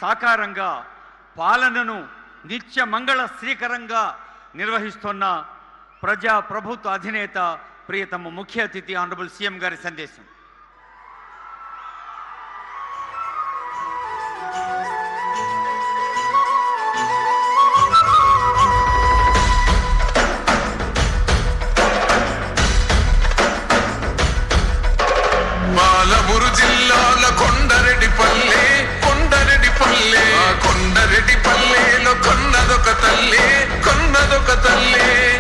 సాకారంగా పాలనను నిత్య మంగళ శ్రీకరంగా నిర్వహిస్తున్న ప్రజా ప్రభుత్వ అధినేత ప్రియతమ ముఖ్య అతిథి ఆనరబుల్ సీఎం గారి సందేశం. పాలమూరు జిల్లాల కొండరెడ్డిపల్లె కొండరెడ్డిపల్లెలో కొన్నదొక తల్లి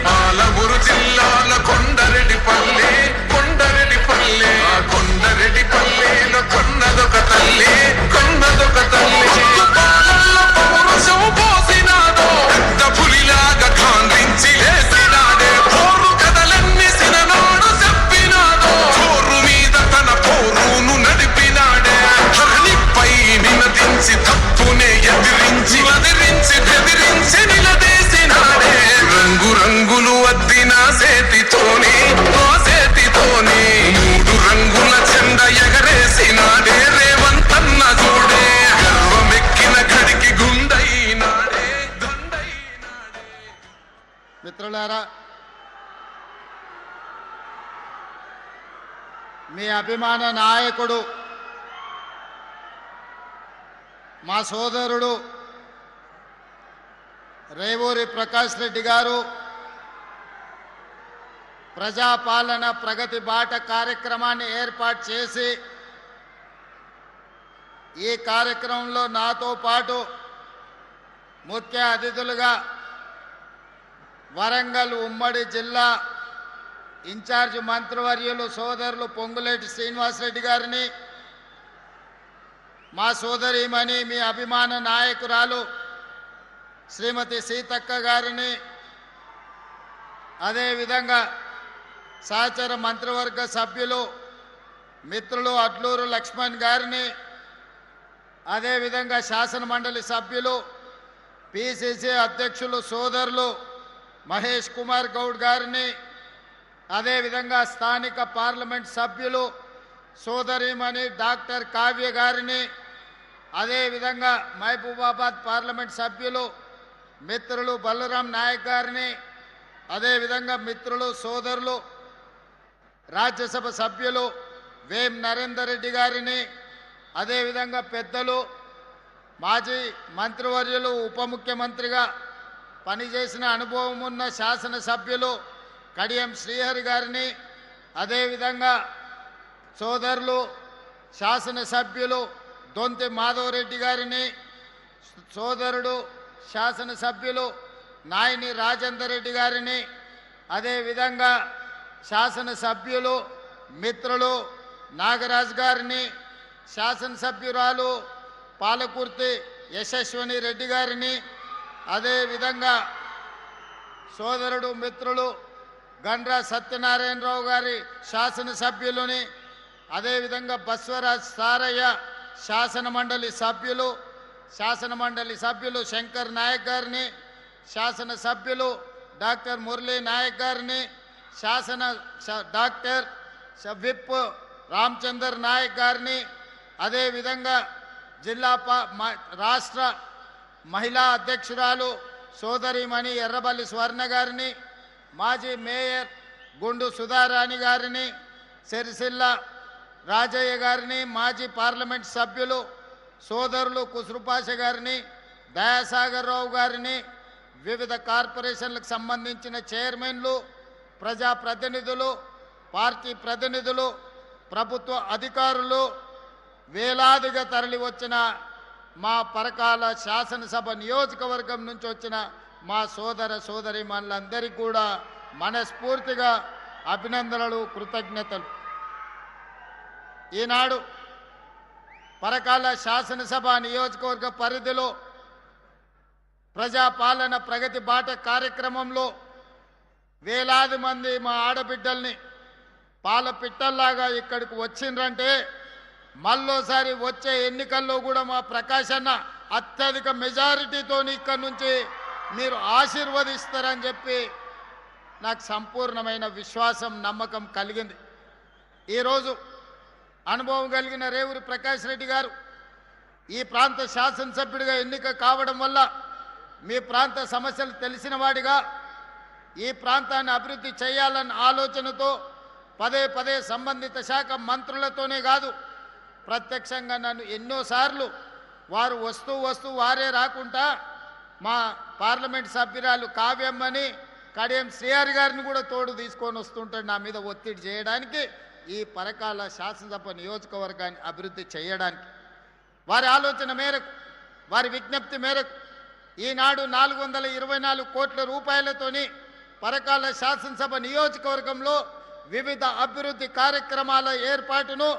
పాలమూరు జిల్లాల కొండరెడ్డిపల్లె కొండరెడ్డిపల్లెలో కొన్నదొక తల్లి పాలల్లో పౌరుషం పోసినాదో పెద్ద పులిలాగా కాంగ్రించి లేసినాడే పోరు కథలన్నీ సిననాడు చెప్పినాదో పోరు మీద తన పోరును నడిపినాడే ధరణిపై నినదించి తప్పునే ఎదిరించి బెదిరించి నిలదీసినాడే రంగు రంగులు అద్దిన సేతితోని మూడు రంగుల చెండ ఎగరేసినాడే రేవంతన్న చూడే గర్వమెక్కిన గడికి గుండైనాడే. మిత్రులారా, మీ అభిమాన నాయకుడు మా సోదరుడు రేవూరి ప్రకాష్ రెడ్డి గారు ప్రజాపాలన ప్రగతి బాట కార్యక్రమాన్ని ఏర్పాటు చేసి ఈ కార్యక్రమంలో నాతో పాటు ముఖ్య అతిథులుగా వరంగల్ ఉమ్మడి జిల్లా ఇన్ఛార్జ్ మంత్రివర్యులు సోదరులు పొంగులేటి శ్రీనివాసరెడ్డి గారిని, మా సోదరీమణి మీ అభిమాన నాయకురాలు శ్రీమతి సీతక్క గారిని, అదేవిధంగా సహచర మంత్రివర్గ సభ్యులు మిత్రులు అడ్లూరు లక్ష్మణ్ గారిని, అదేవిధంగా శాసనమండలి సభ్యులు పిసిసి అధ్యక్షులు సోదరులు మహేష్ కుమార్ గౌడ్ గారిని, అదేవిధంగా స్థానిక పార్లమెంట్ సభ్యులు సోదరిమణి డాక్టర్ కావ్య గారిని, అదేవిధంగా మహబూబాబాద్ పార్లమెంట్ సభ్యులు మిత్రులు బలరాం నాయక్ గారిని, అదేవిధంగా మిత్రులు సోదరులు రాజ్యసభ సభ్యులు వేం నరేందర్ రెడ్డి గారిని, అదేవిధంగా పెద్దలు మాజీ మంత్రివర్యులు ఉప ముఖ్యమంత్రిగా పనిచేసిన అనుభవం ఉన్న శాసనసభ్యులు కడియం శ్రీహరి గారిని, అదేవిధంగా సోదరులు శాసనసభ్యులు దొంతి మాధవరెడ్డి గారిని, సోదరుడు శాసనసభ్యులు నాయని రాజేందర్ రెడ్డి గారిని, అదేవిధంగా శాసనసభ్యులు మిత్రులు నాగరాజ్ గారిని, శాసనసభ్యురాలు పాలకుర్తి యశస్విని రెడ్డి గారిని, అదేవిధంగా సోదరుడు మిత్రులు గండ్రా సత్యనారాయణరావు గారి శాసనసభ్యులని, అదేవిధంగా బస్వరాజ్ సారయ్య శాసనమండలి సభ్యులు శంకర్ నాయక్ గారిని, శాసనసభ్యులు డాక్టర్ మురళీ నాయక్ గారిని, డాక్టర్ విప్ రామచందర్ నాయక్ గారిని, అదేవిధంగా జిల్లా రాష్ట్ర మహిళా అధ్యక్షురాలు సోదరిమణి ఎర్రబల్లి స్వర్ణ గారిని, మాజీ మేయర్ గుండు సుధారాణి గారిని, సిరిసిల్ల రాజయ్య గారిని, మాజీ పార్లమెంట్ సభ్యులు సోదరులు కుసురుపాష గారిని, దయాసాగర్ రావు గారిని, వివిధ కార్పొరేషన్లకు సంబంధించిన చైర్మన్లు, ప్రజాప్రతినిధులు, పార్టీ ప్రతినిధులు, ప్రభుత్వ అధికారులు, వేలాదిగా తరలి వచ్చిన మా పరకాల శాసనసభ నియోజకవర్గం నుంచి వచ్చిన మా సోదర సోదరీమణులందరికీ కూడా మనస్ఫూర్తిగా అభినందనలు, కృతజ్ఞతలు. ఈనాడు పరకాల శాసనసభ నియోజకవర్గ పరిధిలో ప్రజాపాలన ప్రగతి బాట కార్యక్రమంలో వేలాది మంది మా ఆడబిడ్డల్ని పాల పిట్టల్లాగా ఇక్కడికి వచ్చిండ్రంటే మళ్ళోసారి వచ్చే ఎన్నికల్లో కూడా మా ప్రకాష్ అన్న అత్యధిక మెజారిటీతో ఇక్కడి నుంచి మీరు ఆశీర్వదిస్తారని చెప్పి నాకు సంపూర్ణమైన విశ్వాసం, నమ్మకం కలిగింది. ఈరోజు అనుభవం కలిగిన రేవూరి ప్రకాష్ రెడ్డి గారు ఈ ప్రాంత శాసనసభ్యుడిగా ఎన్నిక కావడం వల్ల మీ ప్రాంత సమస్యలు తెలిసిన వాడిగా ఈ ప్రాంతాన్ని అభివృద్ధి చేయాలన్న ఆలోచనతో పదే పదే సంబంధిత శాఖ మంత్రులతోనే కాదు ప్రత్యక్షంగా నన్ను ఎన్నోసార్లు వారు వస్తూ వారే రాకుండా మా పార్లమెంట్ సభ్యురాలు కావ్యమ్మని కడియం శ్రీహరి గారిని కూడా తోడు తీసుకొని వస్తుంటాడు నా మీద ఒత్తిడి చేయడానికి ఈ పరకాల శాసనసభ నియోజకవర్గాన్ని అభివృద్ధి చేయడానికి వారి ఆలోచన మేరకు వారి విజ్ఞప్తి మేరకు ఈనాడు 424 కోట్ల రూపాయలతోని పరకాల శాసనసభ నియోజకవర్గంలో వివిధ అభివృద్ధి కార్యక్రమాల ఏర్పాటును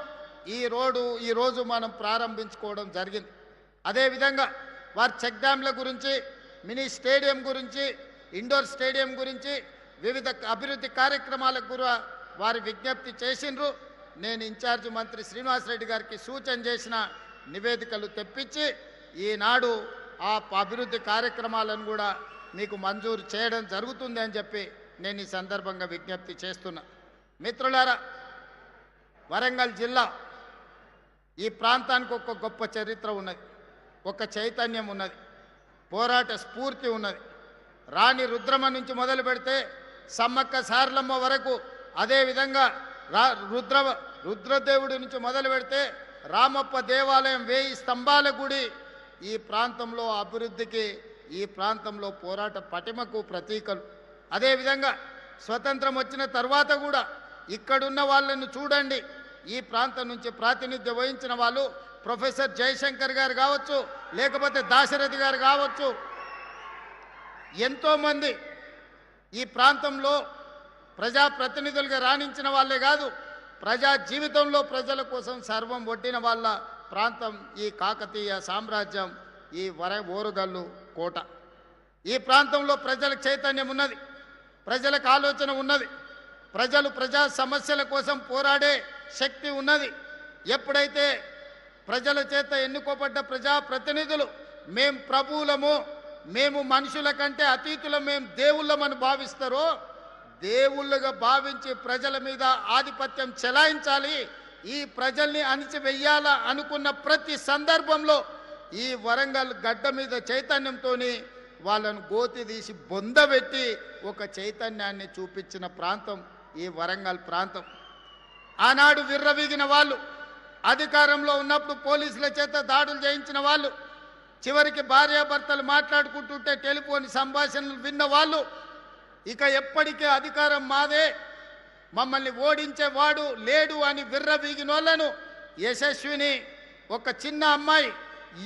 ఈ రోజు మనం ప్రారంభించుకోవడం జరిగింది. అదేవిధంగా వారి చెక్ డ్యాంల గురించి మినీ స్టేడియం గురించి ఇండోర్ స్టేడియం గురించి వివిధ అభివృద్ధి కార్యక్రమాలకు కూడా వారి విజ్ఞప్తి చేసిండ్రు. నేను ఇన్ఛార్జ్ మంత్రి శ్రీనివాసరెడ్డి గారికి సూచన చేసిన నివేదికలు తెప్పించి ఈనాడు ఆ అభివృద్ధి కార్యక్రమాలను కూడా మీకు మంజూరు చేయడం జరుగుతుంది అని చెప్పి నేను ఈ సందర్భంగా విజ్ఞప్తి చేస్తున్నా. మిత్రులారా, వరంగల్ జిల్లా ఈ ప్రాంతానికి ఒక గొప్ప చరిత్ర ఉన్నది, ఒక చైతన్యం ఉన్నది, పోరాట స్ఫూర్తి ఉన్నది. రాణి రుద్రమ నుంచి మొదలు పెడితే సమ్మక్క సారలమ్మ వరకు, అదేవిధంగా రుద్రదేవుడి నుంచి మొదలు పెడితే రామప్ప దేవాలయం, 1000 స్తంభాల గుడి ఈ ప్రాంతంలో అభివృద్ధికి, ఈ ప్రాంతంలో పోరాట పటిమకు ప్రతీకలు. అదేవిధంగా స్వతంత్రం వచ్చిన తర్వాత కూడా ఇక్కడున్న వాళ్ళను చూడండి, ఈ ప్రాంతం నుంచి ప్రాతినిధ్యం వహించిన వాళ్ళు ప్రొఫెసర్ జయశంకర్ గారు కావచ్చు, లేకపోతే దాశరథి గారు కావచ్చు, ఎంతోమంది ఈ ప్రాంతంలో ప్రజాప్రతినిధులుగా రాణించిన వాళ్ళే కాదు, ప్రజా జీవితంలో ప్రజల కోసం సర్వం ఒడ్డిన వాళ్ళ ప్రాంతం ఈ కాకతీయ సామ్రాజ్యం, ఈ ఓరుగల్లు కోట. ఈ ప్రాంతంలో ప్రజలకు చైతన్యం ఉన్నది, ప్రజలకు ఆలోచన ఉన్నది, ప్రజా సమస్యల కోసం పోరాడే శక్తి ఉన్నది. ఎప్పుడైతే ప్రజల చేత ఎన్నుకోబడ్డ ప్రజాప్రతినిధులు మేం ప్రభువులము, మేము మనుషుల కంటే అతీతులం, మేము దేవుళ్ళమని భావిస్తారో, దేవుళ్ళుగా భావించి ప్రజల మీద ఆధిపత్యం చెలాయించాలి, ఈ ప్రజల్ని అణిచివేయాల అనుకున్న ప్రతి సందర్భంలో ఈ వరంగల్ గడ్డ మీద చైతన్యంతో వాళ్ళను గోతి తీసి బొందబెట్టి ఒక చైతన్యాన్ని చూపించిన ప్రాంతం ఈ వరంగల్ ప్రాంతం. ఆనాడు విర్రవీగిన వాళ్ళు, అధికారంలో ఉన్నప్పుడు పోలీసుల చేత దాడులు చేయించిన వాళ్ళు, చివరికి భార్యాభర్తలు మాట్లాడుకుంటుంటే టెలిఫోన్ సంభాషణలు విన్న వాళ్ళు, ఇక ఎప్పటికే అధికారం మాదే, మమ్మల్ని ఓడించేవాడు లేడు అని విర్రవీగిన వాళ్ళను యశస్విని, ఒక చిన్న అమ్మాయి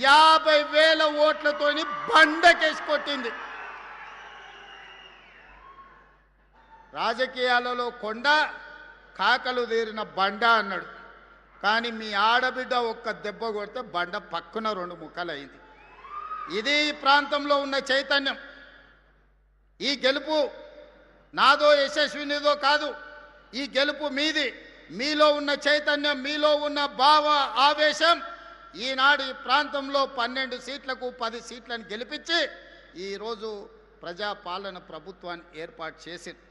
50,000 ఓట్లతోని బండకేసి కొట్టింది. రాజకీయాలలో కొండ, కాకలు తీరిన బండ అన్నాడు, కానీ మీ ఆడబిడ్డ ఒక్క దెబ్బ కొడితే బండ పక్కన 2 ముక్కలైంది. ఇది ఈ ప్రాంతంలో ఉన్న చైతన్యం. ఈ గెలుపు నాదో యశస్వినిదో కాదు, ఈ గెలుపు మీది. మీలో ఉన్న చైతన్యం, మీలో ఉన్న భావ ఆవేశం ఈనాడు ఈ ప్రాంతంలో 12 సీట్లకు 10 సీట్లను గెలిపించి ఈరోజు ప్రజాపాలన ప్రభుత్వాన్ని ఏర్పాటు చేసింది.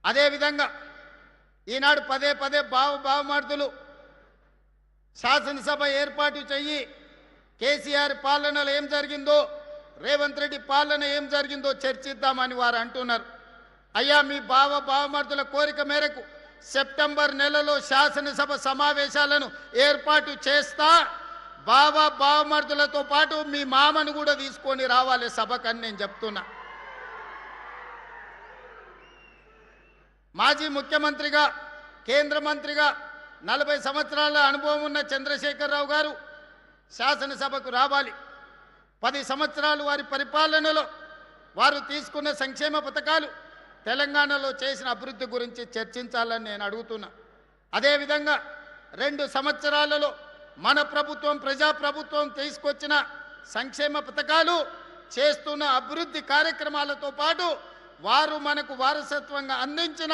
అదేవిధంగా ఈనాడు పదే భావమార్దులు శాసనసభ ఏర్పాటు చెయ్యి, కేసీఆర్ పాలనలో ఏం జరిగిందో, రేవంత్ రెడ్డి పాలన ఏం జరిగిందో చర్చిద్దామని వారు అంటున్నారు. అయ్యా, మీ భావమార్దుల కోరిక మేరకు సెప్టెంబర్ నెలలో శాసనసభ సమావేశాలను ఏర్పాటు చేస్తా, భావమార్దులతో పాటు మీ మామను కూడా తీసుకొని రావాలి సభకని నేను చెప్తున్నా. మాజీ ముఖ్యమంత్రిగా, కేంద్ర మంత్రిగా 40 సంవత్సరాల అనుభవం ఉన్న చంద్రశేఖరరావు గారు శాసనసభకు రావాలి. 10 సంవత్సరాలు వారి పరిపాలనలో వారు తీసుకున్న సంక్షేమ పథకాలు, తెలంగాణలో చేసిన అభివృద్ధి గురించి చర్చించాలని నేను అడుగుతున్నా. అదేవిధంగా 2 సంవత్సరాలలో మన ప్రభుత్వం, ప్రజాప్రభుత్వం తీసుకొచ్చిన సంక్షేమ పథకాలు, చేస్తున్న అభివృద్ధి కార్యక్రమాలతో పాటు వారు మనకు వారసత్వంగా అందించిన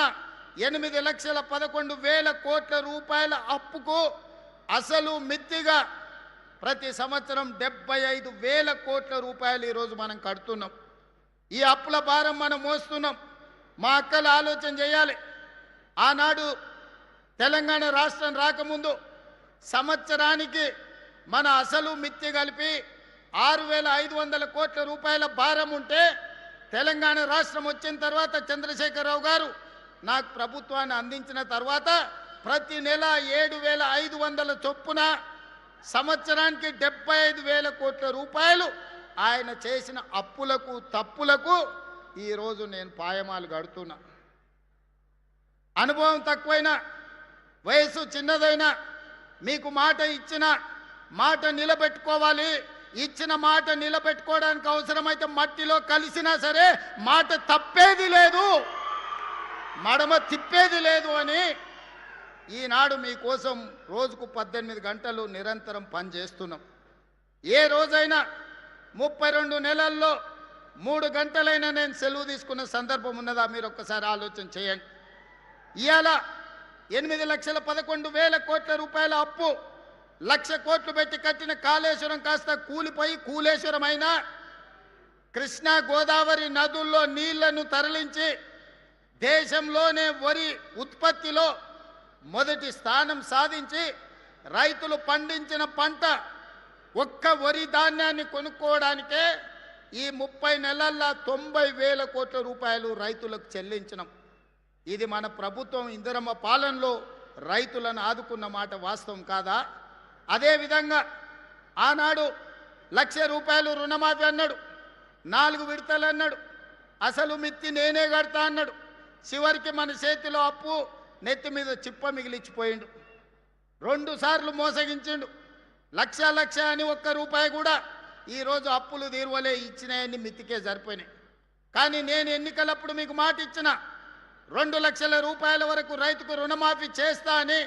8,11,000 కోట్ల రూపాయల అప్పుకు అసలు మిత్తిగా ప్రతి సంవత్సరం 75,000 కోట్ల రూపాయలు ఈరోజు మనం కడుతున్నాం. ఈ అప్పుల భారం మనం మోస్తున్నాం. మా అక్కలు ఆలోచన చేయాలి. ఆనాడు తెలంగాణ రాష్ట్రం రాకముందు సంవత్సరానికి మన అసలు మిత్తి కలిపి 6,500 కోట్ల రూపాయల భారం ఉంటే తెలంగాణ రాష్ట్రం వచ్చిన తర్వాత చంద్రశేఖరరావు గారు నాకు ప్రభుత్వాన్ని అందించిన తర్వాత ప్రతి నెల 7,500 చొప్పున సంవత్సరానికి 75,000 కోట్ల రూపాయలు ఆయన చేసిన అప్పులకు తప్పులకు ఈరోజు నేను పాయమాలు గడుతున్నా. అనుభవం తక్కువైనా వయసు చిన్నదైనా మీకు మాట ఇచ్చిన మాట నిలబెట్టుకోవాలి. ఇచ్చిన మాట నిలబెట్టుకోవడానికి అవసరమైతే మట్టిలో కలిసినా సరే మాట తప్పేది లేదు, మడమ తిప్పేది లేదు అని ఈనాడు మీకోసం రోజుకు 18 గంటలు నిరంతరం పనిచేస్తున్నాం. ఏ రోజైనా 32 నెలల్లో 3 గంటలైనా నేను సెలవు తీసుకున్న సందర్భం ఉన్నదా? మీరు ఒక్కసారి ఆలోచన చేయండి. ఇవాళ 8,11,000 కోట్ల రూపాయల అప్పు, 1,00,000 కోట్లు పెట్టి కట్టిన కాళేశ్వరం కాస్త కూలిపోయి కూలేశ్వరం అయినా కృష్ణా గోదావరి నదుల్లో నీళ్లను తరలించి దేశంలోనే వరి ఉత్పత్తిలో మొదటి స్థానం సాధించి రైతులు పండించిన పంట ఒక్క వరి ధాన్యాన్ని కొనుక్కోవడానికే ఈ 30 నెలల్లో 90,000 కోట్ల రూపాయలు రైతులకు చెల్లించినాం. ఇది మన ప్రభుత్వం ఇందిరమ్మ పాలనలో రైతులను ఆదుకున్న మాట వాస్తవం కాదా? అదేవిధంగా ఆనాడు 1,00,000 రూపాయలు రుణమాఫీ అన్నాడు, 4 విడతలు అన్నాడు, అసలు మిత్తి నేనే కడతా అన్నాడు. చివరికి మన చేతిలో అప్పు నెత్తి మీద చిప్ప మిగిలిచ్చిపోయిండు. 2 సార్లు మోసగించిండు. 1,00,000 అని ఒక్క రూపాయి కూడా ఈరోజు అప్పులు తీరువలే, ఇచ్చినాయని మిత్తికే సరిపోయినాయి. కానీ నేను ఎన్నికలప్పుడు మీకు మాట ఇచ్చిన 2 లక్షల రూపాయల వరకు రైతుకు రుణమాఫీ చేస్తా అని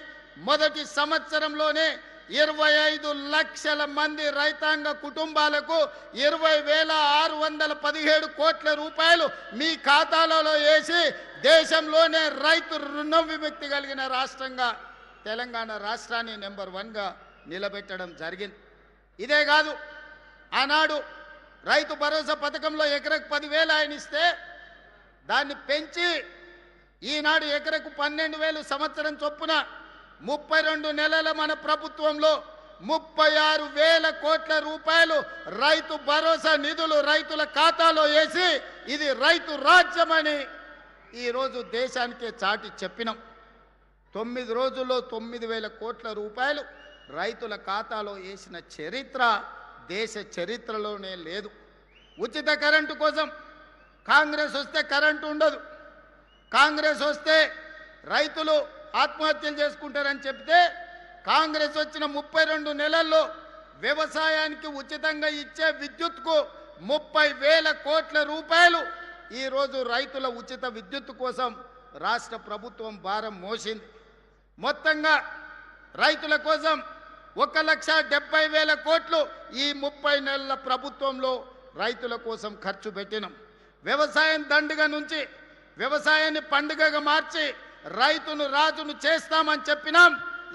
మొదటి సంవత్సరంలోనే 25 లక్షల మంది రైతాంగ కుటుంబాలకు 20,617 కోట్ల రూపాయలు మీ ఖాతాలలో వేసి దేశంలోనే రైతు రుణ విముక్తి కలిగిన రాష్ట్రంగా తెలంగాణ రాష్ట్రాన్ని నెంబర్ 1గా నిలబెట్టడం జరిగింది. ఇదే కాదు, ఆనాడు రైతు భరోసా పథకంలో ఎకరకు 10,000 ఆయన ఇస్తే దాన్ని పెంచి ఈనాడు ఎకరకు 12,000 సంవత్సరం చొప్పున 32 నెలల మన ప్రభుత్వంలో 36,000 కోట్ల రూపాయలు రైతు భరోసా నిధులు రైతుల ఖాతాలో వేసి ఇది రైతు రాజ్యమని ఈరోజు దేశానికే చాటి చెప్పినాం. 9 రోజుల్లో 9,000 కోట్ల రూపాయలు రైతుల ఖాతాలో వేసిన చరిత్ర దేశ చరిత్రలోనే లేదు. ఉచిత కరెంటు కోసం కాంగ్రెస్ వస్తే కరెంటు ఉండదు, కాంగ్రెస్ వస్తే రైతులు ఆత్మహత్యలు చేసుకుంటారని చెప్తే కాంగ్రెస్ వచ్చిన 32 నెలల్లో వ్యవసాయానికి ఉచితంగా ఇచ్చే విద్యుత్కు 30,000 కోట్ల రూపాయలు ఈరోజు రైతుల ఉచిత విద్యుత్ కోసం రాష్ట్ర ప్రభుత్వం భారం మోసింది. మొత్తంగా రైతుల కోసం 1,70,000 కోట్లు ఈ 30 నెలల ప్రభుత్వంలో రైతుల కోసం ఖర్చు పెట్టినాం. వ్యవసాయం దండుగ నుంచి వ్యవసాయాన్ని పండుగగా మార్చి రైతును రాజును చేస్తామని చెప్పినాం.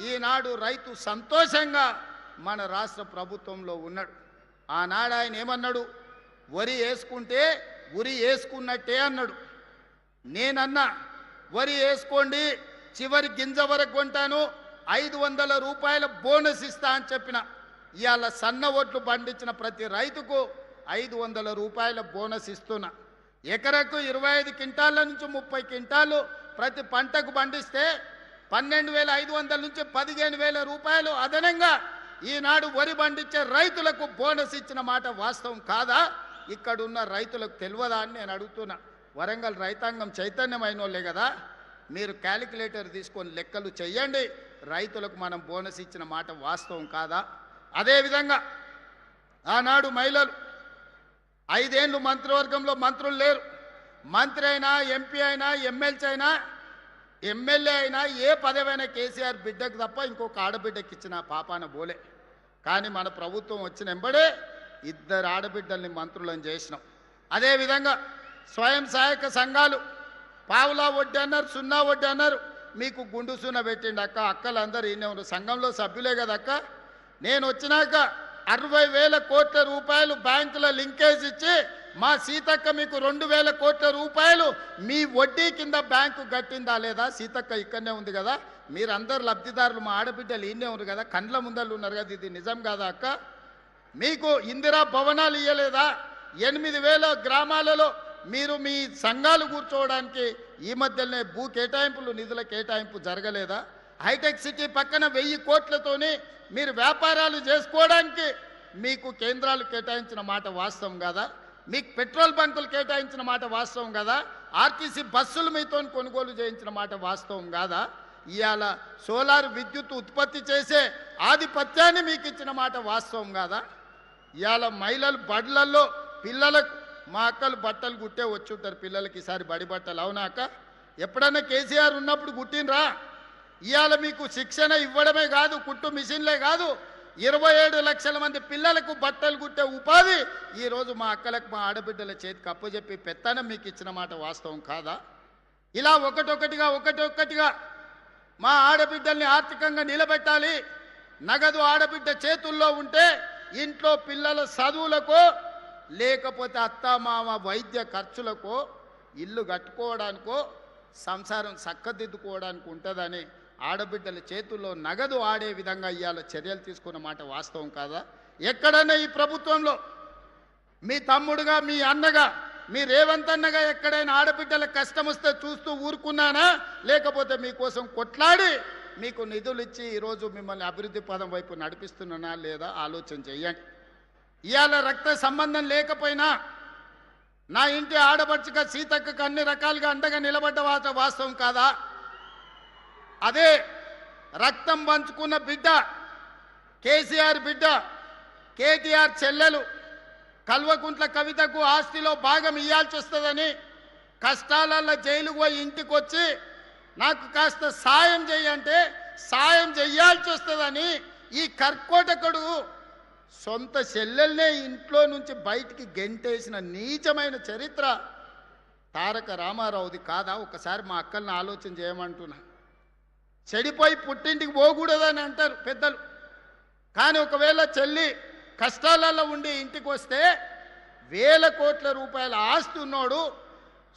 ఈనాడు రైతు సంతోషంగా మన రాష్ట్ర ప్రభుత్వంలో ఉన్నాడు. ఆనాడు ఆయన ఏమన్నాడు? వరి వేసుకుంటే ఉరి వేసుకున్నట్టే అన్నాడు. నేనన్నా వరి వేసుకోండి, చివరి గింజ వరకు కొంటాను, 500 రూపాయల బోనస్ ఇస్తా అని చెప్పిన. ఇవాళ సన్న ఒట్లు పండించిన ప్రతి రైతుకు 500 రూపాయల బోనస్ ఇస్తున్నా. ఎకరకు 25 క్వింటాల నుంచి 30 క్వింటాలు ప్రతి పంటకు పండిస్తే 12,500 నుంచి 15,000 రూపాయలు అదనంగా ఈనాడు వరి పండించే రైతులకు బోనస్ ఇచ్చిన మాట వాస్తవం కాదా? ఇక్కడున్న రైతులకు తెలియదా అని నేను అడుగుతున్నా. వరంగల్ రైతాంగం చైతన్యమైన వాళ్ళే కదా, మీరు క్యాలిక్యులేటర్ తీసుకొని లెక్కలు చెయ్యండి. రైతులకు మనం బోనస్ ఇచ్చిన మాట వాస్తవం కాదా? అదేవిధంగా ఆనాడు మహిళలు 5 ఏళ్ళు మంత్రివర్గంలో మంత్రులు లేరు. మంత్రి అయినా, ఎంపీ అయినా, ఎమ్మెల్సీ అయినా, ఎమ్మెల్యే అయినా, ఏ పదవైనా కేసీఆర్ బిడ్డకు తప్ప ఇంకొక ఆడబిడ్డకి ఇచ్చిన పాపాన బోలే. కానీ మన ప్రభుత్వం వచ్చిన వెంబడే 2 ఆడబిడ్డల్ని మంత్రులను చేసినాం. అదేవిధంగా స్వయం సహాయక సంఘాలు పావులా వడ్డీ అన్నారు, 0 వడ్డీ అన్నారు. మీకు గుండు సున్న పెట్టిండి అక్క. అక్కలందరూ ఈయన సంఘంలో సభ్యులే కదా అక్క. నేను వచ్చినాక 60,000 కోట్ల రూపాయలు బ్యాంకుల లింకేజ్ ఇచ్చి మా సీతక్క మీకు 2,000 కోట్ల రూపాయలు మీ వడ్డీ కింద బ్యాంకు కట్టిందా లేదా? సీతక్క ఇక్కడనే ఉంది కదా, మీరందరు లబ్ధిదారులు మా ఆడబిడ్డలు ఈయనే ఉన్నారు కదా, కండ్ల ముందళ్ళు ఉన్నారు కదా, ఇది నిజం కాదా అక్క? మీకు ఇందిరా భవనాలు ఇయ్యలేదా? 8,000 గ్రామాలలో మీరు మీ సంఘాలు కూర్చోవడానికి ఈ మధ్యనే భూ కేటాయింపులు నిధుల కేటాయింపు జరగలేదా? హైటెక్ సిటీ పక్కన 1000 కోట్లతోని మీరు వ్యాపారాలు చేసుకోవడానికి మీకు కేంద్రాలు కేటాయించిన మాట వాస్తవం కదా? మీకు పెట్రోల్ బంకులు కేటాయించిన మాట వాస్తవం కదా? ఆర్టీసీ బస్సులు మీతో కొనుగోలు చేయించిన మాట వాస్తవం కాదా? ఇవాళ సోలార్ విద్యుత్ ఉత్పత్తి చేసే ఆధిపత్యాన్ని మీకు ఇచ్చిన మాట వాస్తవం కాదా? ఇవాళ మహిళలు బడులలో పిల్లలకు మా అక్కలు బట్టలు కుట్టే వచ్చి ఉంటారు పిల్లలకి ఈసారి బడి బట్టలు, అవునా అక్క? ఎప్పుడన్నా కేసీఆర్ ఉన్నప్పుడు కుట్టినరా? ఇవాళ మీకు శిక్షణ ఇవ్వడమే కాదు, కుట్టు మిషన్లే కాదు, 27 లక్షల మంది పిల్లలకు బట్టలు కుట్టే ఉపాధి ఈరోజు మా అక్కలకు మా ఆడబిడ్డల చేతికి అప్పచెప్పి పెత్తనం మీకు ఇచ్చిన మాట వాస్తవం కాదా? ఇలా ఒకటొక్కటిగా మా ఆడబిడ్డల్ని ఆర్థికంగా నిలబెట్టాలి. నగదు ఆడబిడ్డ చేతుల్లో ఉంటే ఇంట్లో పిల్లల చదువులకో లేకపోతే అత్తమామ వైద్య ఖర్చులకో ఇల్లు కట్టుకోవడానికో సంసారం చక్కదిద్దుకోవడానికి ఉంటుందని ఆడబిడ్డల చేతుల్లో నగదు ఆడే విధంగా ఇవాళ చర్యలు తీసుకున్న మాట వాస్తవం కాదా? ఎక్కడైనా ఈ ప్రభుత్వంలో మీ తమ్ముడుగా మీ అన్నగా మీ రేవంత్ అన్నగా ఎక్కడైనా ఆడబిడ్డల కష్టం వస్తే చూస్తూ ఊరుకున్నానా? లేకపోతే మీకోసం కొట్లాడి మీకు నిధులు ఇచ్చి ఈరోజు మిమ్మల్ని అభివృద్ధి పదం వైపు నడిపిస్తున్నానా లేదా ఆలోచన చెయ్యండి. ఇవాళ రక్త సంబంధం లేకపోయినా నా ఇంటి ఆడపడుచుగా సీతక్కకు అన్ని రకాలుగా అండగా నిలబడ్డ వాస్తవం కాదా? అదే రక్తం పంచుకున్న బిడ్డ కేసీఆర్ బిడ్డ కేటీఆర్ చెల్లెలు కల్వకుంట్ల కవితకు ఆస్తిలో భాగం ఇవ్వాల్సి వస్తుందని కష్టాలలో జైలుకు పోయి ఇంటికి వచ్చి నాకు కాస్త సాయం చేయంటే సాయం చెయ్యాల్సి వస్తుందని ఈ కర్కోటకుడు సొంత చెల్లెల్నే ఇంట్లో నుంచి బయటికి గెంటేసిన నీచమైన చరిత్ర తారక రామారావుది కాదా? ఒకసారి మా అక్కల్ని ఆలోచన చేయమంటున్నా. చెడిపోయి పుట్టింటికి పోకూడదని అంటారు పెద్దలు, కానీ ఒకవేళ చెల్లి కష్టాలలో ఉండి ఇంటికి వస్తే 1000 కోట్ల రూపాయల ఆస్తి ఉన్నోడు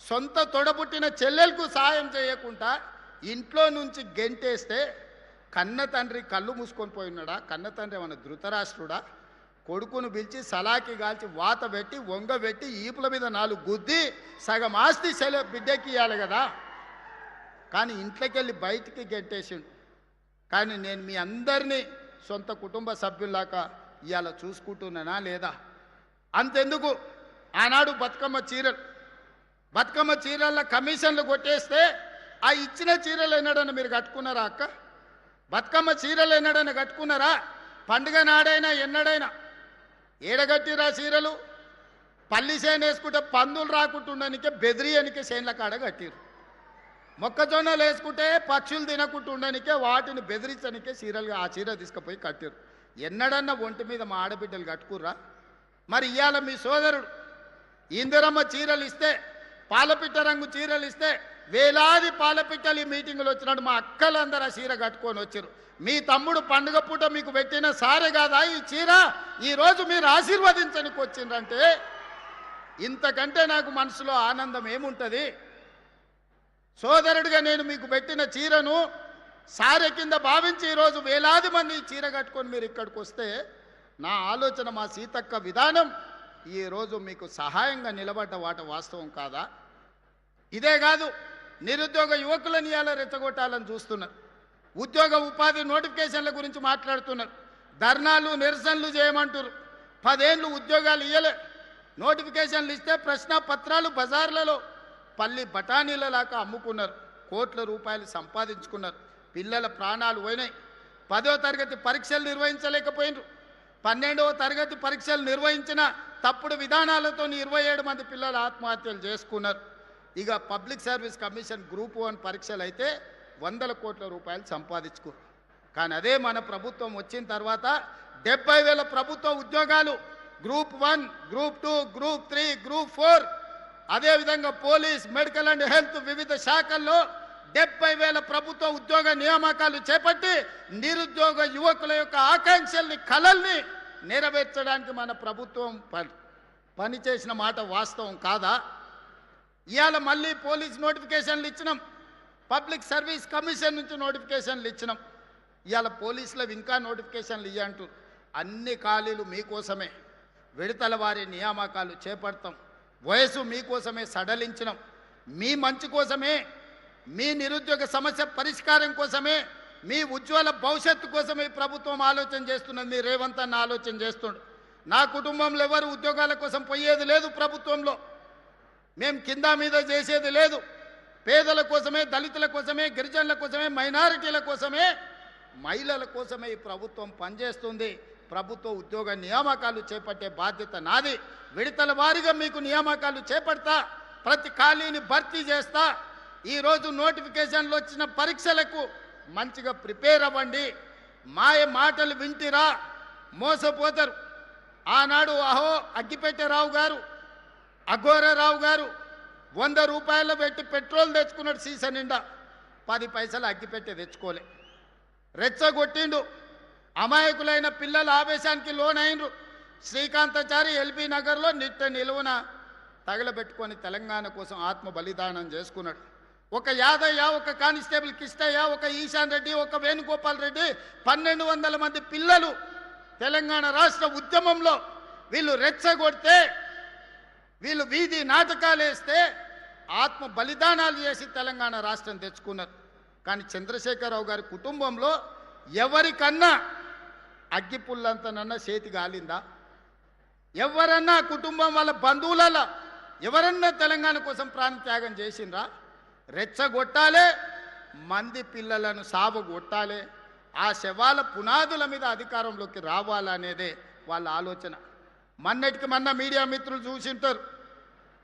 సొంత తొడబుట్టిన చెల్లెలకు సాయం చేయకుండా ఇంట్లో నుంచి గెంటేస్తే కన్న తండ్రి కళ్ళు మూసుకొని పోయి ఉన్నాడా? కన్న తండ్రి ఏమన్నా ధృతరాష్ట్రుడా? కొడుకును పిలిచి సలాకి కాల్చి వాత పెట్టి వంగబెట్టి ఈపుల మీద 4 గుద్ది సగం ఆస్తి బిడ్డకి ఇవ్వాలి కదా, కానీ ఇంట్లోకి వెళ్ళి బయటికి గెంటేసిండు. కానీ నేను మీ అందరినీ సొంత కుటుంబ సభ్యుల్లాగా ఇవాళ చూసుకుంటున్నానా లేదా? అంతెందుకు ఆనాడు బతుకమ్మ చీరల కమిషన్లు కొట్టేస్తే ఆ ఇచ్చిన చీరలు ఎన్నడన్నా మీరు కట్టుకున్నారా అక్క? బతుకమ్మ చీరలు ఎన్నడన్నా కట్టుకున్నారా? పండుగ నాడైనా ఎన్నడైనా ఏడగట్టిరా చీరలు? పల్లి సేన వేసుకుంటే పందులు రాకుంటుండనికే బెదిరియనికే సేన్ల కాడ కట్టిరు. మొక్కజొన్నలు వేసుకుంటే పక్షులు తినకుండా ఉండనికే వాటిని బెదిరించనికే చీరలుగా ఆ చీర తీసుకుపోయి కట్టిరు. ఎన్నడన్నా ఒంటి మీద మా ఆడబిడ్డలు కట్టుకుర్రా? మరి ఇవాళ మీ సోదరుడు ఇందిరమ్మ చీరలు ఇస్తే, పాలపిట్ట రంగు చీరలు ఇస్తే వేలాది పాలపిట్టలు ఈ మీటింగులు వచ్చినాడు మా అక్కలందరూ ఆ చీర కట్టుకొని వచ్చారు. మీ తమ్ముడు పండుగ పూట మీకు పెట్టిన సారే కాదా ఈ చీర? ఈరోజు మీరు ఆశీర్వదించడానికి వచ్చిందంటే ఇంతకంటే నాకు మనసులో ఆనందం ఏముంటుంది? సోదరుడిగా నేను మీకు పెట్టిన చీరను సారె కింద భావించి ఈరోజు వేలాది మంది ఈ చీర కట్టుకొని మీరు ఇక్కడికి వస్తే నా ఆలోచన మా సీతక్క విధానం ఈరోజు మీకు సహాయంగా నిలబడ్డ వాస్తవం కాదా? ఇదే కాదు, నిరుద్యోగ యువకులను ఇవాళ రెచ్చగొట్టాలని చూస్తున్నారు. ఉద్యోగ ఉపాధి నోటిఫికేషన్ల గురించి మాట్లాడుతున్నారు. ధర్నాలు నిరసనలు చేయమంటారు. 10 ఏళ్ళు ఉద్యోగాలు ఇవ్వలే. నోటిఫికేషన్లు ఇస్తే ప్రశ్న పత్రాలు బజార్లలో పల్లి బఠానీలలాగా అమ్ముకున్నారు. కోట్ల రూపాయలు సంపాదించుకున్నారు. పిల్లల ప్రాణాలు పోయినాయి. 10వ తరగతి పరీక్షలు నిర్వహించలేకపోయినారు. 12వ తరగతి పరీక్షలు నిర్వహించిన తప్పుడు విధానాలతో 27 మంది పిల్లలు ఆత్మహత్యలు చేసుకున్నారు. ఇక పబ్లిక్ సర్వీస్ కమిషన్ గ్రూప్ 1 పరీక్షలు అయితే 100 కోట్ల రూపాయలు సంపాదించుకున్నారు. కానీ అదే మన ప్రభుత్వం వచ్చిన తర్వాత 70,000 ప్రభుత్వ ఉద్యోగాలు గ్రూప్ 1, గ్రూప్ 2, గ్రూప్ 3, గ్రూప్ 4, అదేవిధంగా పోలీస్, మెడికల్ అండ్ హెల్త్ వివిధ శాఖల్లో 70,000 ప్రభుత్వ ఉద్యోగ నియామకాలు చేపట్టి నిరుద్యోగ యువకుల యొక్క ఆకాంక్షల్ని కలల్ని నెరవేర్చడానికి మన ప్రభుత్వం పనిచేసిన మాట వాస్తవం కాదా? ఇవాళ మళ్ళీ పోలీస్ నోటిఫికేషన్లు ఇచ్చినాం. పబ్లిక్ సర్వీస్ కమిషన్ నుంచి నోటిఫికేషన్లు ఇచ్చినాం. ఇవాళ పోలీసులకు ఇంకా నోటిఫికేషన్లు ఇవ్వంటూ అన్ని ఖాళీలు మీకోసమే. విడతల వారి నియామకాలు చేపడతాం. వయసు మీకోసమే సడలించినాం. మీ మంచి కోసమే, మీ నిరుద్యోగ సమస్య పరిష్కారం కోసమే, మీ ఉజ్వల భవిష్యత్తు కోసమే ప్రభుత్వం ఆలోచన చేస్తున్నది. మీ రేవంత్ అన్న ఆలోచన చేస్తుండు. నా కుటుంబంలో ఎవరు ఉద్యోగాల కోసం పోయేది లేదు. ప్రభుత్వంలో మేము కింద మీద చేసేది లేదు. పేదల కోసమే, దళితుల కోసమే, గిరిజనుల కోసమే, మైనారిటీల కోసమే, మహిళల కోసమే ఈ ప్రభుత్వం పనిచేస్తుంది. ప్రభుత్వ ఉద్యోగ నియామకాలు చేపట్టే బాధ్యత నాది. విడతల వారీగా మీకు నియామకాలు చేపడతా, ప్రతి ఖాళీని భర్తీ చేస్తా. ఈరోజు నోటిఫికేషన్లు వచ్చిన పరీక్షలకు మంచిగా ప్రిపేర్ అవ్వండి. మాయ మాటలు వింటిరా మోసపోతారు. ఆనాడు అహో అగ్గిపెట్టెరావు గారు, అఘోరరావు గారు 100 రూపాయలు పెట్టి పెట్రోల్ తెచ్చుకున్నాడు సీసా నిండా. 10 పైసలు అగ్గిపెట్టె తెచ్చుకోలే. రెచ్చగొట్టిండు. అమాయకులైన పిల్లల ఆవేశానికి లోనైనరు. శ్రీకాంతాచారి ఎల్బీ నగర్లో నిట్ట నిలువున తగలబెట్టుకొని తెలంగాణ కోసం ఆత్మ బలిదానం చేసుకున్నాడు. ఒక యాదయ్య, ఒక కానిస్టేబుల్ కిష్టయ్య, ఒక ఈశాన్ రెడ్డి, ఒక వేణుగోపాల్ రెడ్డి, 1200 మంది పిల్లలు తెలంగాణ రాష్ట్ర ఉద్యమంలో వీళ్ళు రెచ్చగొడితే, వీళ్ళు వీధి నాటకాలు వేస్తే ఆత్మ బలిదానాలు చేసి తెలంగాణ రాష్ట్రం తెచ్చుకున్నారు. కానీ చంద్రశేఖరరావు గారి కుటుంబంలో ఎవరికన్నా అగ్గిపుల్లంతనన్నా చేతి గాలిందా? ఎవరన్నా కుటుంబం వాళ్ళ బంధువులలో ఎవరన్నా తెలంగాణ కోసం ప్రాణత్యాగం చేసిండ్రా? రెచ్చగొట్టాలే, మంది పిల్లలను సావగొట్టాలి, ఆ శవాల పునాదుల మీద అధికారంలోకి రావాలనేదే వాళ్ళ ఆలోచన. మొన్నటికి మొన్న మీడియా మిత్రులు చూసింటారు.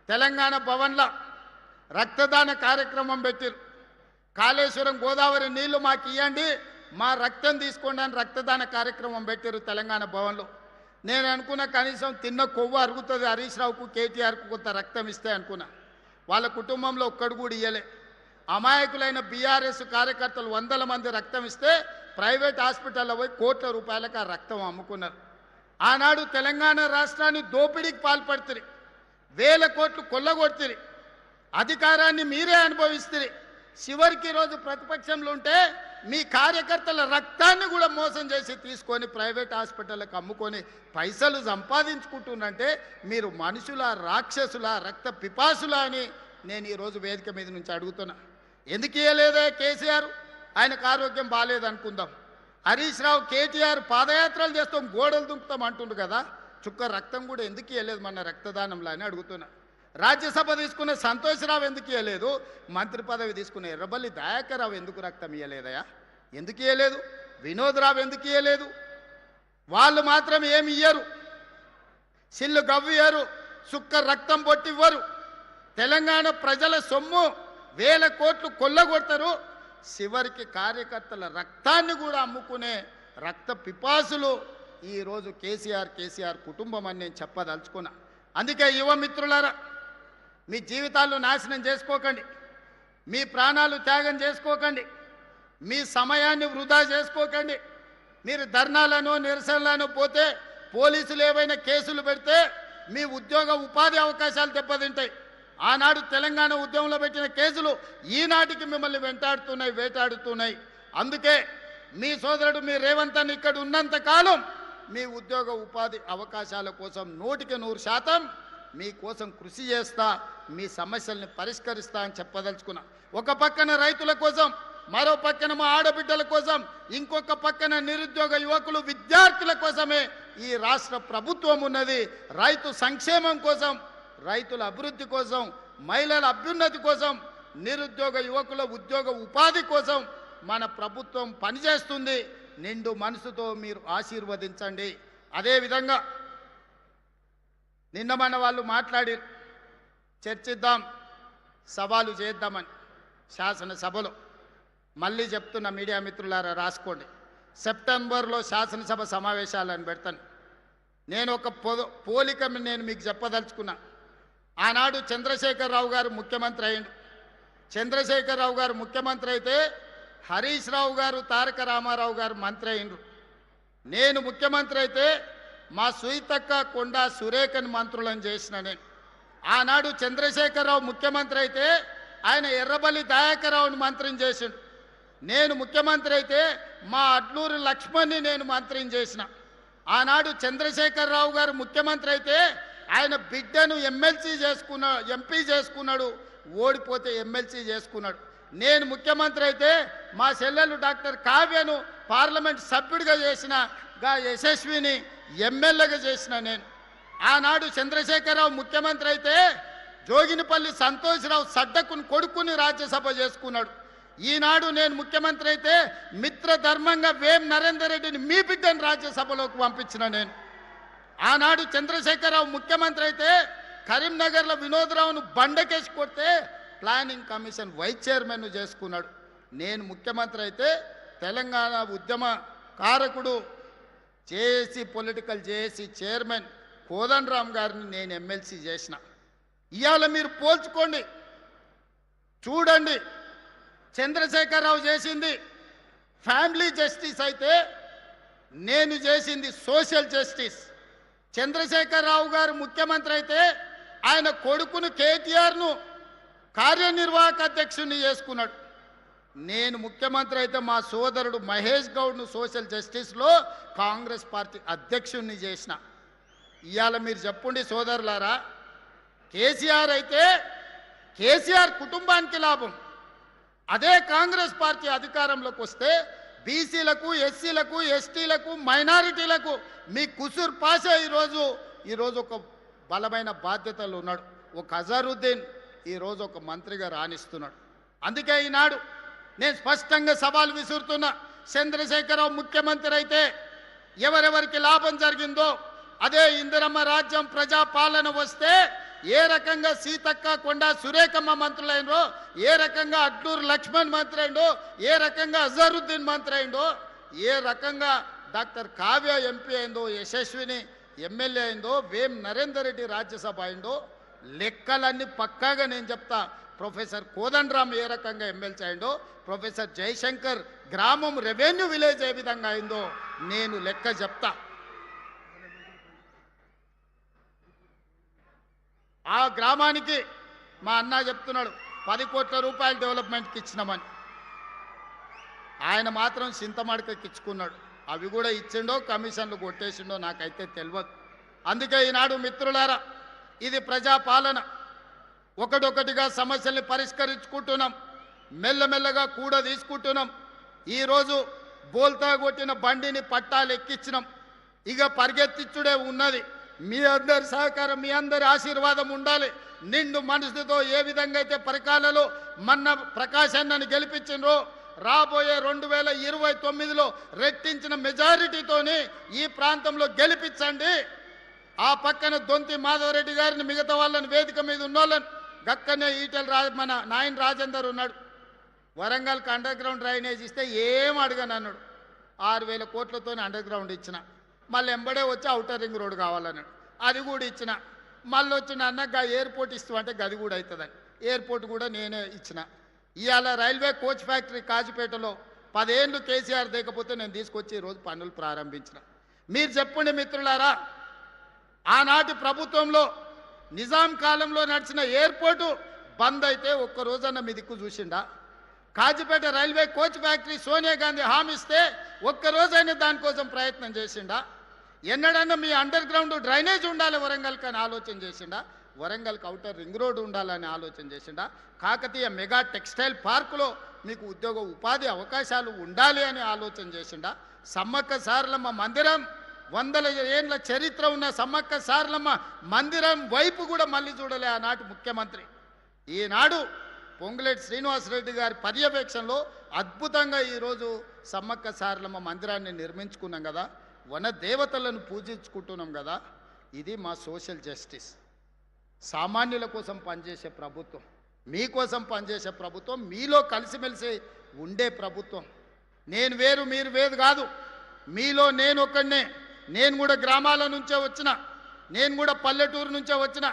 తెలంగాణ భవన్లో రక్తదాన కార్యక్రమం పెట్టారు. కాళేశ్వరం గోదావరి నీళ్లు మాకు ఇవ్వండి, మా రక్తం తీసుకోండి అని రక్తదాన కార్యక్రమం పెట్టారు తెలంగాణ భవన్లో. నేను అనుకున్నా కనీసం తిన్న కొవ్వు అరుగుతుంది, హరీష్ రావుకు కేటీఆర్కు కొంత రక్తం ఇస్తే అనుకున్నా. వాళ్ళ కుటుంబంలో ఒక్కడు కూడా ఇయ్యలే. అమాయకులైన బీఆర్ఎస్ కార్యకర్తలు 100 మంది రక్తం ఇస్తే ప్రైవేట్ హాస్పిటల్లో పోయి కోట్ల రూపాయలకు ఆ రక్తం అమ్ముకున్నారు. ఆనాడు తెలంగాణ రాష్ట్రాన్ని దోపిడీకి పాల్పడుతుంది, 1000 కోట్లు కొల్లగొడుతుంది, అధికారాన్ని మీరే అనుభవిస్తుంది. చివరికి రోజు ప్రతిపక్షంలో ఉంటే మీ కార్యకర్తల రక్తాన్ని కూడా మోసం చేసి తీసుకొని ప్రైవేట్ హాస్పిటల్కి అమ్ముకొని పైసలు సంపాదించుకుంటున్నంటే మీరు మనుషుల, రాక్షసుల, రక్త పిపాసుల అని నేను ఈరోజు వేదిక మీద నుంచి అడుగుతున్నా. ఎందుకు ఇవ్వలేదే కేసీఆర్? ఆయనకు ఆరోగ్యం బాగాలేదనుకుందాం. హరీష్ రావు, కేటీఆర్ పాదయాత్రలు చేస్తాం, గోడలు దుంకుతాం అంటుండు కదా, చుక్క రక్తం కూడా ఎందుకు ఇవ్వలేదు మన రక్తదానంలో అని అడుగుతున్నా. రాజ్యసభ తీసుకున్న సంతోష్రావు ఎందుకు ఇవ్వలేదు? మంత్రి పదవి తీసుకున్న ఎర్రబల్లి దయాకర్ రావు ఎందుకు రక్తం ఇవ్వలేదయా? ఎందుకు ఇవ్వలేదు? వినోద్ రావు ఎందుకు ఇవ్వలేదు? వాళ్ళు మాత్రం ఏమి ఇయ్యరు, సిల్లు గవ్వియ్యరు, సుక్క రక్తం పొట్టివ్వరు. తెలంగాణ ప్రజల సొమ్ము 1000 కోట్లు కొల్లగొడతారు. చివరికి కార్యకర్తల రక్తాన్ని కూడా అమ్ముకునే రక్త పిపాసులు ఈరోజు కేసీఆర్ కుటుంబం అని నేను చెప్పదలుచుకున్నా. అందుకే యువ మిత్రులారా, మీ జీవితాలను నాశనం చేసుకోకండి, మీ ప్రాణాలు త్యాగం చేసుకోకండి, మీ సమయాన్ని వృధా చేసుకోకండి. మీరు ధర్నాలను, నిరసనలను పోతే పోలీసులు ఏవైనా కేసులు పెడితే మీ ఉద్యోగ ఉపాధి అవకాశాలు దెబ్బతింటాయి. ఆనాడు తెలంగాణ ఉద్యమంలో పెట్టిన కేసులు ఈనాటికి మిమ్మల్ని వెంటాడుతున్నాయి, వేటాడుతున్నాయి. అందుకే మీ సోదరుడు మీ రేవంత్ అన్న ఇక్కడ ఉన్నంత కాలం మీ ఉద్యోగ ఉపాధి అవకాశాల కోసం 100% మీకోసం కృషి చేస్తా, మీ సమస్యల్ని పరిష్కరిస్తా అని చెప్పదలుచుకున్నా. ఒక పక్కన రైతుల కోసం, మరో పక్కన మా ఆడబిడ్డల కోసం, ఇంకొక పక్కన నిరుద్యోగ యువకులు, విద్యార్థుల కోసమే ఈ రాష్ట్ర ప్రభుత్వం ఉన్నది. రైతు సంక్షేమం కోసం, రైతుల అభివృద్ధి కోసం, మహిళల అభ్యున్నతి కోసం, నిరుద్యోగ యువకుల ఉద్యోగ ఉపాధి కోసం మన ప్రభుత్వం పనిచేస్తుంది. నిండు మనసుతో మీరు ఆశీర్వదించండి. అదేవిధంగా నిన్న మన వాళ్ళు మాట్లాడి చర్చిద్దాం, సవాలు చేద్దామని శాసనసభలో. మళ్ళీ చెప్తున్న మీడియా మిత్రులారా రాసుకోండి, సెప్టెంబర్లో శాసనసభ సమావేశాలను పెడతాను. నేను ఒక పోలిక నేను మీకు చెప్పదలుచుకున్నా. ఆనాడు చంద్రశేఖరరావు గారు ముఖ్యమంత్రి అయ్యిండు. చంద్రశేఖరరావు గారు ముఖ్యమంత్రి అయితే హరీష్ రావు గారు, తారక రామారావు గారు మంత్రి అయ్యిండ్రు. నేను ముఖ్యమంత్రి అయితే మా సుయితక్క, కొండా సురేఖని మంత్రులను చేసిన నేను. ఆనాడు చంద్రశేఖరరావు ముఖ్యమంత్రి అయితే ఆయన ఎర్రబల్లి దయాకర్రావుని మంత్రిని చేసిండు. నేను ముఖ్యమంత్రి అయితే మా అడ్లూరు లక్ష్మణ్ని నేను మంత్రిని చేసిన. ఆనాడు చంద్రశేఖరరావు గారు ముఖ్యమంత్రి అయితే ఆయన బిడ్డను ఎంపీ చేసుకున్నాడు, ఓడిపోతే ఎమ్మెల్సీ చేసుకున్నాడు. నేను ముఖ్యమంత్రి అయితే మా చెల్లెలు డాక్టర్ కావ్యను పార్లమెంట్ సభ్యుడిగా చేసిన, యశస్విని ఎమ్మెల్యేగా చేసిన నేను. ఆనాడు చంద్రశేఖరరావు ముఖ్యమంత్రి అయితే జోగినిపల్లి సంతోష్రావు సడ్డకుని కొడుకుని రాజ్యసభ చేసుకున్నాడు. ఈనాడు నేను ముఖ్యమంత్రి అయితే మిత్రధర్మంగా వేం నరేందర్ రెడ్డిని మీ బిడ్డను రాజ్యసభలోకి పంపించిన నేను. ఆనాడు చంద్రశేఖరరావు ముఖ్యమంత్రి అయితే కరీంనగర్లో వినోద్రావును బండకేసి కొడితే ప్లానింగ్ కమిషన్ వైస్ చైర్మన్ చేసుకున్నాడు. నేను ముఖ్యమంత్రి అయితే తెలంగాణ ఉద్యమ కారకుడు JAC political JAC chairman Kodandaram గారిని నేను ఎమ్మెల్సీ చేసిన. ఇవాళ మీరు పోల్చుకోండి, చూడండి. చంద్రశేఖరరావు చేసింది ఫ్యామిలీ జస్టిస్ అయితే నేను చేసింది సోషల్ జస్టిస్. చంద్రశేఖరరావు గారు ముఖ్యమంత్రి అయితే ఆయన కొడుకును కేటీఆర్ను కార్యనిర్వాహక అధ్యక్షుడిని చేసుకున్నాడు. నేను ముఖ్యమంత్రి అయితే మా సోదరుడు మహేష్ గౌడ్ను సోషల్ జస్టిస్లో కాంగ్రెస్ పార్టీ అధ్యక్షుడిని చేసిన. ఇవాళ మీరు చెప్పండి సోదరులారా, కేసీఆర్ అయితే కేసీఆర్ కుటుంబానికి లాభం. అదే కాంగ్రెస్ పార్టీ అధికారంలోకి వస్తే బీసీలకు, ఎస్సీలకు, ఎస్టీలకు, మైనారిటీలకు మీ కుసూర్ పాషా ఈరోజు ఒక బలమైన బాధ్యతలు ఉన్నాడు. ఒక అజరుద్దీన్ ఈరోజు ఒక మంత్రిగా రాణిస్తున్నాడు. అందుకే ఈనాడు నేను స్పష్టంగా సవాల్ విసురుతున్నా. చంద్రశేఖరరావు ముఖ్యమంత్రి అయితే ఎవరెవరికి లాభం జరిగిందో అదే ఇందిరమ్మ రాజ్యం ప్రజాపాలన వస్తే ఏ రకంగా సీతక్క, కొండా సురేఖమ్మ మంత్రులైండో, ఏ రకంగా అడ్లూరు లక్ష్మణ్ మంత్రి అయిండో, ఏ రకంగా అజరుద్దీన్ మంత్రి అయిండో, ఏ రకంగా డాక్టర్ కావ్య ఎంపీ అయిందో, యశస్విని ఎమ్మెల్యే అయిందో, వేం నరేందర్ రెడ్డి రాజ్యసభ అయిందో, లెక్కలన్నీ పక్కాగా నేను చెప్తా. ప్రొఫెసర్ కోదండరామ్ ఏ రకంగా ఎమ్మెల్సీ అయిందో, ప్రొఫెసర్ జయశంకర్ గ్రామం రెవెన్యూ విలేజ్ ఏ విధంగా అయిందో నేను లెక్క చెప్తా. ఆ గ్రామానికి మా అన్న చెప్తున్నాడు 10 కోట్ల రూపాయలు డెవలప్మెంట్కి ఇచ్చినామని. ఆయన మాత్రం చింతమడకకి ఇచ్చుకున్నాడు. అవి కూడా ఇచ్చిండో కమిషన్లు కొట్టేసిండో నాకైతే తెలియదు. అందుకే ఈనాడు మిత్రులారా, ఇది ప్రజాపాలన. ఒకటొకటిగా సమస్యల్ని పరిష్కరించుకుంటున్నాం, మెల్లమెల్లగా కూడా తీసుకుంటున్నాం. ఈరోజు బోల్తా కొట్టిన బండిని పట్టాలు ఎక్కించినాం, ఇక పరిగెత్తించుడే ఉన్నది. మీ అందరి సహకారం, మీ అందరి ఆశీర్వాదం ఉండాలి. నిండు మనసుతో ఏ విధంగా అయితే పరికాలలో మన్న ప్రకాశాన్ని గెలిపించినో రాబోయే 2029లో రెట్టించిన మెజారిటీతోని ఈ ప్రాంతంలో గెలిపించండి. ఆ పక్కన దొంతి మాధవరెడ్డి గారిని, మిగతా వాళ్ళని, వేదిక మీద ఉన్నోళ్ళని, గక్కనే మన నాయన రాజేందర్ ఉన్నాడు. వరంగల్కి అండర్ గ్రౌండ్ డ్రైనేజ్ ఇస్తే ఏం అడగను అన్నాడు. 6,000 కోట్లతో అండర్ గ్రౌండ్ ఇచ్చిన. మళ్ళీ ఎంబడే వచ్చి ఔటర్ రింగ్ రోడ్ కావాలన్నాడు, అది కూడా ఇచ్చిన. మళ్ళీ వచ్చిన అన్నగా ఎయిర్పోర్ట్ ఇస్తామంటే గది కూడా అవుతుందని ఎయిర్పోర్ట్ కూడా నేనే ఇచ్చిన. ఇవాళ రైల్వే కోచ్ ఫ్యాక్టరీ కాజిపేటలో 10 ఏళ్ళు కేసీఆర్ దేకపోతే నేను తీసుకొచ్చి ఈరోజు పనులు ప్రారంభించిన. మీరు చెప్పండి మిత్రులారా, ఆనాటి ప్రభుత్వంలో నిజాం కాలంలో నడిచిన ఎయిర్పోర్టు బంద్ అయితే ఒక్కరోజన్న మీ దిక్కు చూసిండా? Kazipet railway coach factory Sonia Gandhi హామీ ఇస్తే ఒక్కరోజైనా దానికోసం ప్రయత్నం చేసిండా? ఎన్నడన్నా మీ అండర్ గ్రౌండ్ డ్రైనేజ్ ఉండాలి వరంగల్కి అని ఆలోచన చేసిండా? వరంగల్కి ఔటర్ రింగ్ రోడ్ ఉండాలని ఆలోచన చేసిండా? కాకతీయ మెగా టెక్స్టైల్ పార్కులో మీకు ఉద్యోగ ఉపాధి అవకాశాలు ఉండాలి అని ఆలోచన చేసిండా? సమ్మక్క సారలమ్మ మందిరం 100 ఏళ్ళ చరిత్ర ఉన్న సమ్మక్క సారలమ్మ మందిరం వైపు కూడా మళ్ళీ చూడలే ఆనాటి ముఖ్యమంత్రి. ఈనాడు పొంగులేటి శ్రీనివాసరెడ్డి గారి పర్యవేక్షణలో అద్భుతంగా ఈరోజు సమ్మక్క సారలమ్మ మందిరాన్ని నిర్మించుకున్నాం కదా, వన దేవతలను పూజించుకుంటున్నాం కదా. ఇది మా సోషల్ జస్టిస్. సామాన్యుల కోసం పనిచేసే ప్రభుత్వం, మీకోసం పనిచేసే ప్రభుత్వం, మీలో కలిసిమెలిసి ఉండే ప్రభుత్వం. నేను వేరు మీరు వేరు కాదు, మీలో నేను ఒక్కడనే. నేను కూడా గ్రామాల నుంచే వచ్చిన, నేను కూడా పల్లెటూరు నుంచే వచ్చిన.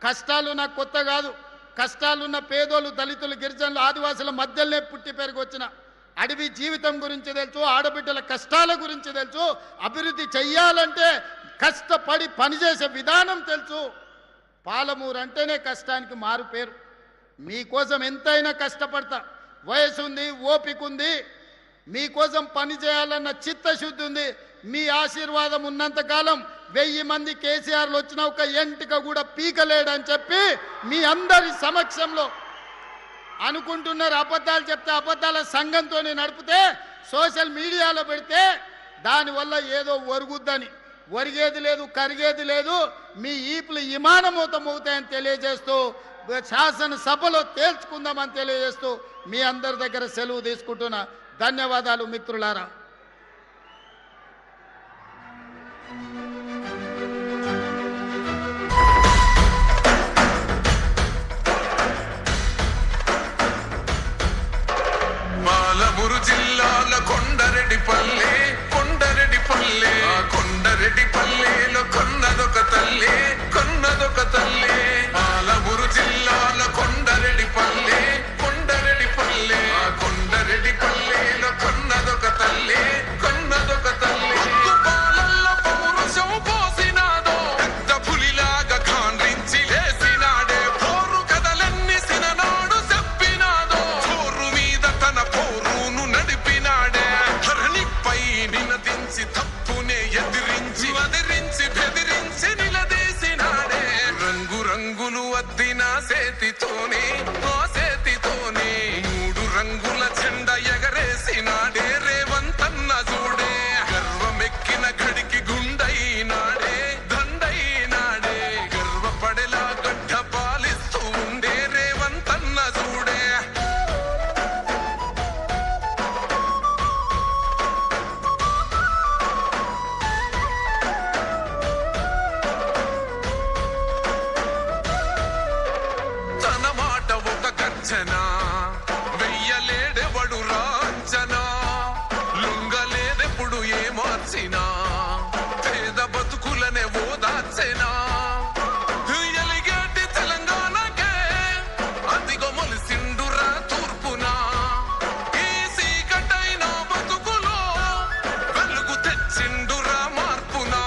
కష్టాలు నాకు కొత్త కాదు. కష్టాలున్న పేదోళ్ళు, దళితులు, గిరిజనులు, ఆదివాసుల మధ్యలోనే పుట్టి పెరిగి వచ్చిన. అడవి జీవితం గురించి తెలుసు, ఆడబిడ్డల కష్టాల గురించి తెలుసు. అభివృద్ధి చెయ్యాలంటే కష్టపడి పనిచేసే విధానం తెలుసు. పాలమూరు అంటేనే కష్టానికి మారు పేరు. మీకోసం ఎంతైనా కష్టపడతా. వయసు ఉంది, ఓపిక ఉంది, మీకోసం పని చేయాలన్న చిత్తశుద్ధి ఉంది. మీ ఆశీర్వాదం ఉన్నంతకాలం 1000 మంది కేసీఆర్లు వచ్చిన ఒక ఎంటిక కూడా పీకలేడని చెప్పి మీ అందరి సమక్షంలో అనుకుంటున్నారు. అబద్ధాలు చెప్తే అబద్ధాల సంఘంతో నడిపితే సోషల్ మీడియాలో పెడితే దానివల్ల ఏదో ఒరుగుద్దని, ఒరిగేది లేదు, కరిగేది లేదు, మీ ఈపులు విమానమూతం అవుతాయని తెలియజేస్తూ శాసనసభలో తేల్చుకుందామని తెలియజేస్తూ మీ అందరి దగ్గర సెలవు తీసుకుంటున్నా. ధన్యవాదాలు మిత్రులారా. పాలమూరు జిల్లాల కొండరెడ్డిపల్లె, కొండరెడ్డిపల్లె, కొండరెడ్డిపల్లెలో కొన్నదొక తల్లి, కొన్నదొక తల్లి. పాలమూరు జిల్లాల కొండరెడ్డిపల్లె, కొండరెడ్డిపల్లె, కొండరెడ్డిపల్లెలో కొన్నదొక తల్లి, కొన్నదొక తల్లి. పాలల్ల పౌరుషం పోసినాదో, పెద్ద పులిలాగా ఖాండ్రించి లేసినాడే. పోరు కథలన్నీ సిననాడు చెప్పినాదో, పోరు మీద తన పోరును నడిపినాడే. ధరణిపై నినదించి తప్పునే ఎదిరించి, వదిరించి బెదిరించి నిలదీసినాడే. రంగు రంగులు అద్దిన సేతితోనే, ఆ సేతితోనే 3 రంగుల జెండా ఎగరేసినాడే. రేవంతన్న చూడే గర్వమెక్కిన గడికి గుండైనాడే, దండైనాడే. గర్వపడేలా గడ్డ పాలిస్తూ ఉండే రేవంతన్న చూడే. తన మాట ఒక గర్జన, వెయ్యలేడెవడు రాంచనా. లొంగలేదెప్పుడు ఏ మార్చినా, పేద బతుకులనే ఓదార్చెనా. ఎలిగేటి తెలంగాణకే అదిగో మొలిసిండురా తూర్పునా. ఈ సీకటైన బతుకులో వెలుగు తెచ్చిండురా మార్పునా.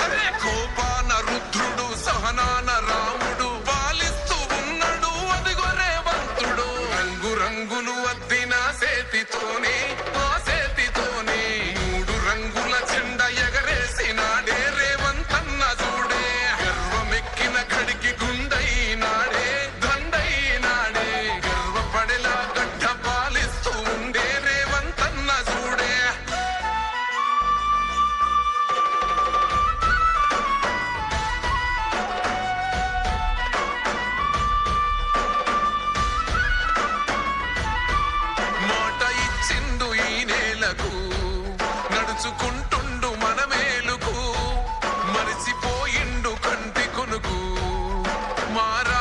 హరే కోపాన రుద్రుడు, సహనాన రాముడు పాలిస్తూ ఉన్నాడు అదిగో రేవంతుడు. రంగు రంగులు అద్దిన సేతితోనే, ఆ సేతితోనే 3 రంగుల జెండా ఎగరేసినాడే. రేవంతన్న చూడే గర్వమెక్కిన గడికి గుండైనాడే, దండైనాడే. గర్వపడేలా గడ్డ పాలిస్తూ ఉండే రేవంతన్న చూడే. మాట ఇచ్చిండు ఈ నేలకు, నడుచుకుంటుండు మన మేలుకు. మరిచిపోయిండు కంటి కొనుకు, మారా